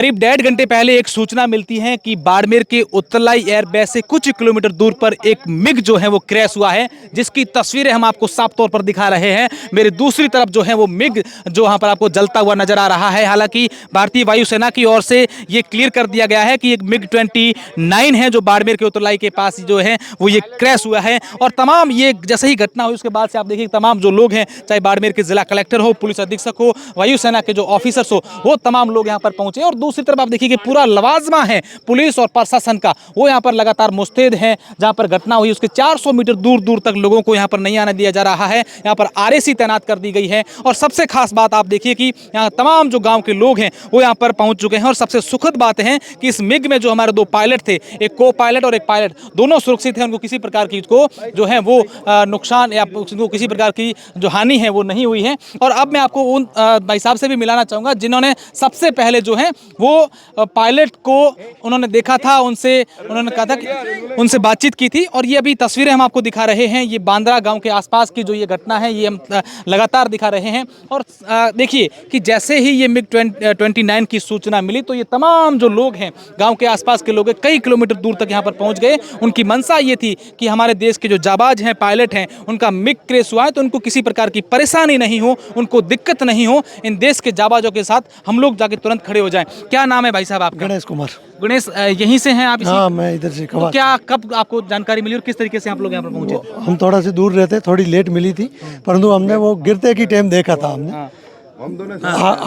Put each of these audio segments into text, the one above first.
करीब 1.5 घंटे पहले एक सूचना मिलती है कि बाड़मेर के उत्तरलाई एयरबेस से कुछ किलोमीटर दूर पर एक मिग जो है वो क्रैश हुआ है, जिसकी तस्वीरें हम आपको साफ तौर पर दिखा रहे हैं। मेरी दूसरी तरफ जो है वो मिग जो वहां पर आपको जलता हुआ नजर आ रहा है। हालांकि भारतीय वायुसेना की ओर से ये क्लियर कर दिया गया है कि एक मिग 29 है जो बाड़मेर के उत्तरलाई के पास जो है वो ये क्रैश हुआ है। और तमाम ये जैसे ही घटना हुई उसके बाद से आप देखिए तमाम जो लोग हैं, चाहे बाड़मेर के जिला कलेक्टर हो, पुलिस अधीक्षक हो, वायुसेना के जो ऑफिसर्स हो, वो तमाम लोग यहाँ पर पहुंचे। और दूसरी तरफ आप देखिए कि पूरा लवाजमा है पुलिस और प्रशासन का, वो यहाँ पर लगातार मुस्तैद है। जहाँ पर घटना हुई उसके 400 मीटर दूर दूर तक लोगों को यहाँ पर नहीं आने दिया जा रहा है। यहाँ पर आरएसी तैनात कर दी गई है। और सबसे खास बात आप देखिए कि यहाँ तमाम जो गांव के लोग हैं वो यहाँ पर पहुंच चुके हैं। और सबसे सुखद बात है कि इस मिग में जो हमारे 2 पायलट थे, एक को पायलट और एक पायलट, दोनों सुरक्षित हैं। उनको किसी प्रकार की जो है वो नुकसान या उनको किसी प्रकार की जो हानि है वो नहीं हुई है। और अब मैं आपको उन भाई साहब से भी मिलाना चाहूँगा जिन्होंने सबसे पहले जो है वो पायलट को उन्होंने देखा था, उन्होंने कहा था कि उनसे बातचीत की थी। और ये अभी तस्वीरें हम आपको दिखा रहे हैं, ये बांद्रा गांव के आसपास की जो ये घटना है ये हम लगातार दिखा रहे हैं। और देखिए कि जैसे ही ये मिग 29 की सूचना मिली तो ये तमाम जो लोग हैं, गांव के आसपास के लोग हैं, कई किलोमीटर दूर तक यहाँ पर पहुँच गए। उनकी मंशा ये थी कि हमारे देश के जो जाबाज हैं, पायलट हैं, उनका मिग क्रैश हुआ है तो उनको किसी प्रकार की परेशानी नहीं हो, उनको दिक्कत नहीं हो, इन देश के जाबाजों के साथ हम लोग जाके तुरंत खड़े हो जाएं। क्या नाम है भाई साहब आपका? गणेश कुमार। गणेश, यहीं से हैं आप? हाँ, मैं इधर से तो क्या कब आपको जानकारी मिली और किस तरीके से आप लोग यहाँ पर पहुंचे? हम थोड़ा से दूर रहते, थोड़ी लेट मिली थी, परंतु हमने वो गिरते की टाइम देखा था। हमने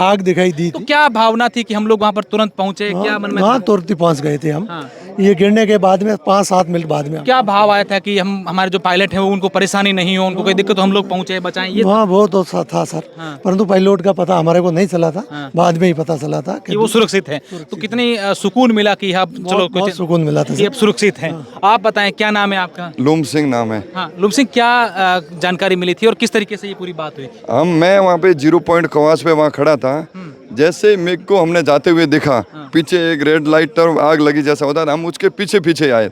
आग दिखाई दी तो थी। क्या भावना थी कि हम लोग वहाँ पर तुरंत पहुंचे? क्या मन में वहाँ तुरंत ही पहुँच गए थे हम। ये गिरने के बाद में 5-7 मिनट बाद में क्या भाव आया था कि हम हमारे जो पायलट हैं वो उनको परेशानी नहीं हो, उनको कोई दिक्कत हो, हम लोग पहुंचे बचाएं? ये वहाँ वो तो था सर, परंतु पायलट का पता हमारे को नहीं चला था। बाद में ही पता चला था कि वो सुरक्षित है। तो कितनी सुकून मिला कि अब चलो बहुत सुकून मिला था कि अब सुरक्षित है। आप बताएं क्या नाम है आपका? लूम सिंह नाम है। हाँ, लुम सिंह, क्या जानकारी मिली थी और किस तरीके से ये पूरी बात हुई? मैं वहाँ पे 0 पॉइंट कवास पे वहाँ खड़ा था। जैसे मिग को हमने जाते हुए देखा, पीछे एक रेड लाइट और आग लगी जैसा होता था, हम उसके पीछे पीछे आए।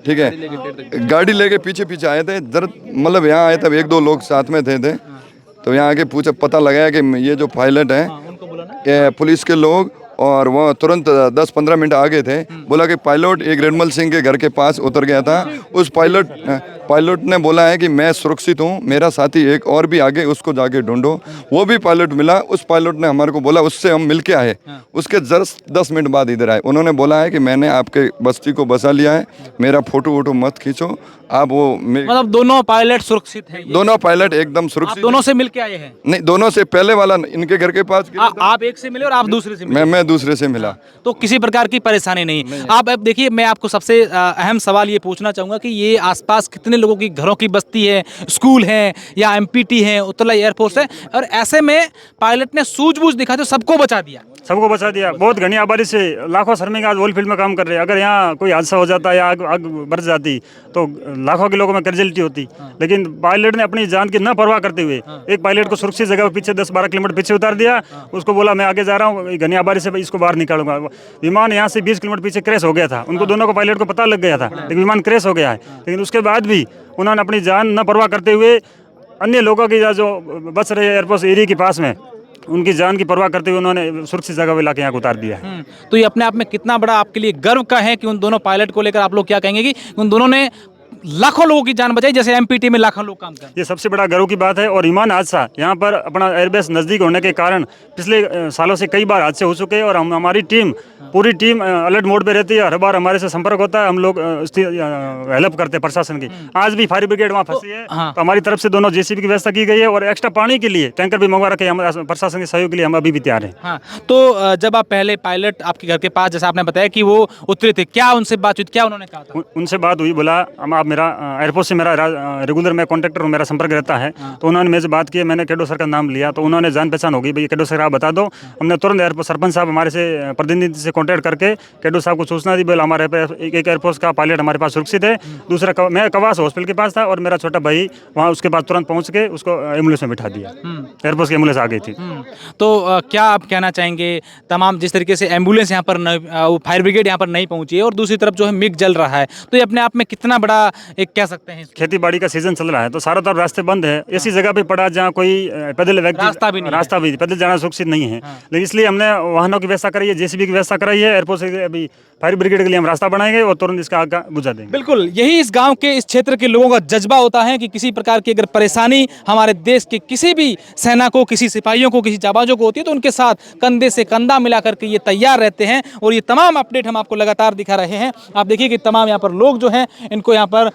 ठीक है, गाड़ी लेके पीछे पीछे आए थे। मतलब यहाँ आए तब 1-2 लोग साथ में थे। तो यहाँ आके पूछा, पता लगाया कि ये जो पायलट है, ये पुलिस के लोग, और वो तुरंत 10-15 मिनट आगे थे। बोला कि पायलट एक रेडमल सिंह के घर के पास उतर गया था। उस पायलट ने बोला है कि मैं सुरक्षित हूँ, मेरा साथी एक और भी आगे, उसको जाके ढूंढो। वो भी पायलट मिला। उस पायलट ने हमारे को बोला, उससे हम मिल के आए। उसके 10 मिनट बाद इधर आए। उन्होंने बोला है कि मैंने आपके बस्ती को बसा लिया है, मेरा फोटो वोटो मत खींचो आप। वो मतलब दोनों पायलट सुरक्षित हैं? दोनों पायलट एकदम सुरक्षित। दोनों से मिल के आए हैं? नहीं, दोनों से पहले वाला इनके घर के पास। आप एक से मिले और आप दूसरे से मिले? मैं दूसरे से मिला। तो किसी प्रकार की परेशानी नहीं। आप अब देखिए, मैं आपको सबसे अहम सवाल ये पूछना चाहूँगा कि ये आसपास कितने लोगों की घरों की बस्ती है, स्कूल है या एमपीटी है, उत्तरलाई एयरफोर्स है, और ऐसे में पायलट ने सूझबूझ दिखा तो सबको बचा दिया? सबको बचा दिया। बहुत घनी आबादी से लाखों श्रमिक आज ओil फील्ड में काम कर रहे हैं। अगर यहाँ कोई हादसा हो जाता या आग बरस जाती तो लाखों के लोगों में कैजुअलिटी होती। लेकिन पायलट ने अपनी जान की न परवाह करते हुए एक पायलट को सुरक्षित जगह पर पीछे 10-12 किलोमीटर पीछे उतार दिया। उसको बोला, मैं आगे जा रहा हूँ, घनी आबादी से इसको बाहर निकालूंगा। विमान यहाँ से 20 किलोमीटर पीछे क्रैश हो गया था। उनको दोनों को, पायलट को पता लग गया था, लेकिन विमान क्रैश हो गया है। लेकिन उसके बाद भी उन्होंने अपनी जान न परवाह करते हुए अन्य लोगों की जो बच रहे एयरपोर्ट एरिया के पास में, उनकी जान की परवाह करते हुए उन्होंने सुरक्षित जगह पे लाके यहाँ उतार दिया है। तो ये अपने आप में कितना बड़ा आपके लिए गर्व का है कि उन दोनों पायलट को लेकर आप लोग क्या कहेंगे कि उन दोनों ने लाखों लोगों की जान बचाई, जैसे एमपीटी में लाखों लोग काम करते हैं? ये सबसे बड़ा गर्व की बात है। और विमान हादसा यहाँ पर अपना एयरबेस नज़दीक होने के कारण पिछले सालों से कई बार हादसे हो चुके हैं। और हमारी टीम, पूरी टीम अलर्ट मोड पे रहती है। हर बार हमारे से संपर्क होता है, हम लोग हेल्प करते हैं प्रशासन की। आज भी फायर ब्रिगेड वहाँ फंसी है, तो हमारी तरफ से दोनों जेसीबी की व्यवस्था की गई है। और एक्स्ट्रा पानी के लिए टैंकर भी मंगवा रखे हैं। हम प्रशासन के सहयोग के लिए हम अभी भी तैयार हैं। हाँ, तो जब आप पहले पायलट आपके घर के पास, जैसा आपने बताया कि वो उतरे थे, क्या उनसे बातचीत, क्या उन्होंने कहा था? उनसे बात हुई, बोला आप मेरा एयरपोर्ट से मेरा रेगुलर मैं कॉन्ट्रैक्टर हूँ, मेरा संपर्क रहता है। तो उन्होंने मेरे से बात की, मैंने केडो सर का नाम लिया, तो उन्होंने जान पहचान होगी, भाई केडो सर आप बता दो। हमने तुरंत एयरपोर्ट सरपंच साहब हमारे से प्रतिनिधि से कॉन्टैक्ट करके केडो साहब को सूचना दी, बोला हमारे एक एयरपोर्ट का पायलट हमारे पास सुरक्षित है। दूसरा, मैं कवास हॉस्पिटल के पास था और मेरा छोटा भाई वहाँ उसके पास तुरंत पहुँच के उसको एम्बुलेंस में बिठा दिया। एयरपोर्ट की एम्बुलेंस आ गई थी। तो क्या आप कहना चाहेंगे, तमाम जिस तरीके से एम्बुलेंस यहाँ पर फायर ब्रिगेड यहाँ पर नहीं पहुँची है और दूसरी तरफ जो है मिग जल रहा है, तो ये अपने आप में कितना बड़ा एक कह सकते हैं। खेती बाड़ी का सीजन चल रहा है तो सारा तरफ रास्ते बंद है। ऐसी जगह पे पड़ा जहाँ कोई पैदल व्यक्ति रास्ता भी पैदल जाना सुरक्षित नहीं है। लेकिन इसलिए हमने वाहनों की व्यवस्था कराई है, जेसीबी की व्यवस्था कराई है। एयरपोर्ट से अभी फायर ब्रिगेड के लिए हम रास्ता बनाएंगे और तुरंत इसका आग बुझा देंगे। बिल्कुल यही इस गांव के, इस क्षेत्र के लोगों का जज्बा होता है कि किसी प्रकार की अगर परेशानी हमारे देश के किसी भी सेना को, किसी सिपाहियों को, किसी जाबाजों को होती है तो उनके साथ कंधे से कंधा मिला करके ये तैयार रहते हैं। और ये तमाम अपडेट हम आपको लगातार दिखा रहे हैं। आप देखिए कि तमाम यहाँ पर लोग जो हैं इनको यहाँ पर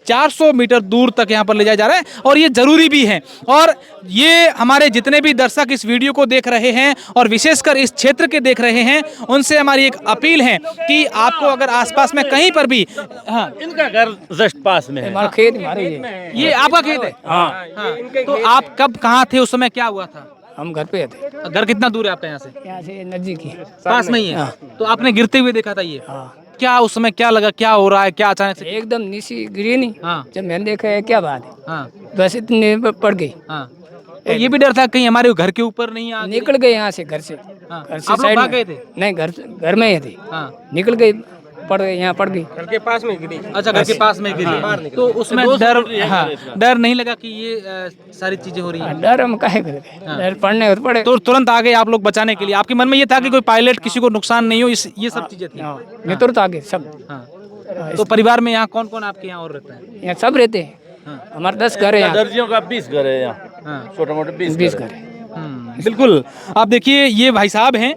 400 मीटर दूर तक यहाँ पर ले जाया जा रहा है और ये जरूरी भी है। और ये हमारे जितने भी दर्शक इस वीडियो को देख रहे हैं और विशेषकर इस क्षेत्र के देख रहे हैं, उनसे हमारी एक अपील है कि आपको अगर आसपास में कहीं पर भी, हाँ इनका घर जस्ट पास में है, हमारा खेत हमारे ये आपका खेत है, हाँ तो आप कब कहाँ थे उस समय, क्या हुआ था? हम घर पे थे। घर कितना दूर है आपका यहाँ से? यहाँ से नजदीक ही पास में ही है। तो आपने गिरते हुए देखा था ये? हाँ। क्या उस समय क्या लगा, क्या हो रहा है, क्या अचानक से? एकदम नीची गिरी नहीं। हाँ। जब मैंने देखा है क्या बात है, हाँ बस इतने पड़ गई। हाँ। तो ये भी डर था कहीं हमारे घर के ऊपर नहीं आ गई? निकल गए यहाँ से, घर से। हाँ। घर से आप लोग साइड भाग में। गए थे? नहीं, घर में ही थे। हाँ। निकल गई, पड़ गई, यहाँ पड़ गई। अच्छा, घर के पास में गिरी। तो उसमें डर, हाँ, डर नहीं लगा कि ये सारी चीजें हो रही हैं? डर हम काहे कर गए, डर पड़ने तो पड़े। तो तुरंत आ गए आप लोग बचाने के लिए? आपके मन में ये था कि कोई पायलट, किसी को नुकसान नहीं हो, ये सब चीजें थी? ये तुरंत आगे सब। हाँ। तो परिवार में यहाँ कौन कौन आपके यहाँ और रहता है? यहाँ सब रहते हैं। हमारे 10 घर है यहाँ। दर्जियों का 20 घर है यहाँ, छोटे मोटे 20 घर है। बिल्कुल। आप देखिए ये भाई साहब हैं,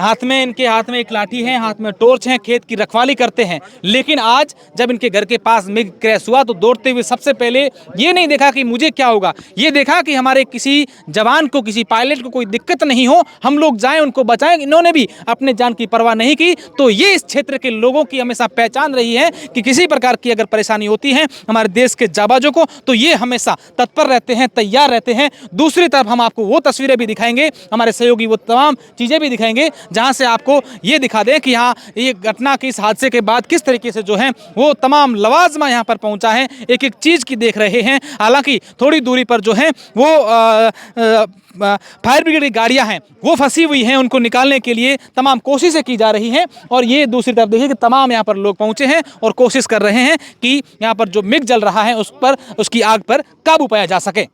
हाथ में, इनके हाथ में एक लाठी है, हाथ में टॉर्च है, खेत की रखवाली करते हैं। लेकिन आज जब इनके घर के पास मिग क्रैश हुआ तो दौड़ते हुए सबसे पहले ये नहीं देखा कि मुझे क्या होगा, ये देखा कि हमारे किसी जवान को, किसी पायलट को कोई दिक्कत नहीं हो, हम लोग जाएं, उनको बचाएं। इन्होंने भी अपने जान की परवाह नहीं की। तो ये इस क्षेत्र के लोगों की हमेशा पहचान रही है कि किसी प्रकार की अगर परेशानी होती है हमारे देश के जाबाजों को, तो ये हमेशा तत्पर रहते हैं, तैयार रहते हैं। दूसरी तरफ हम आपको वो तस्वीरें भी दिखाएंगे, हमारे सहयोगी वो तमाम चीज़ें भी दिखाएंगे जहां से आपको ये दिखा दें कि हाँ, ये घटना के, इस हादसे के बाद किस तरीके से जो है वो तमाम लवाजमा यहाँ पर पहुंचा है, एक एक चीज़ की देख रहे हैं। हालांकि थोड़ी दूरी पर जो है वो फायर ब्रिगेड की गाड़ियां हैं वो फंसी हुई हैं, उनको निकालने के लिए तमाम कोशिशें की जा रही हैं। और ये दूसरी तरफ देखिए कि तमाम यहाँ पर लोग पहुंचे हैं और कोशिश कर रहे हैं कि यहाँ पर जो मिग जल रहा है उस पर, उसकी आग पर काबू पाया जा सके।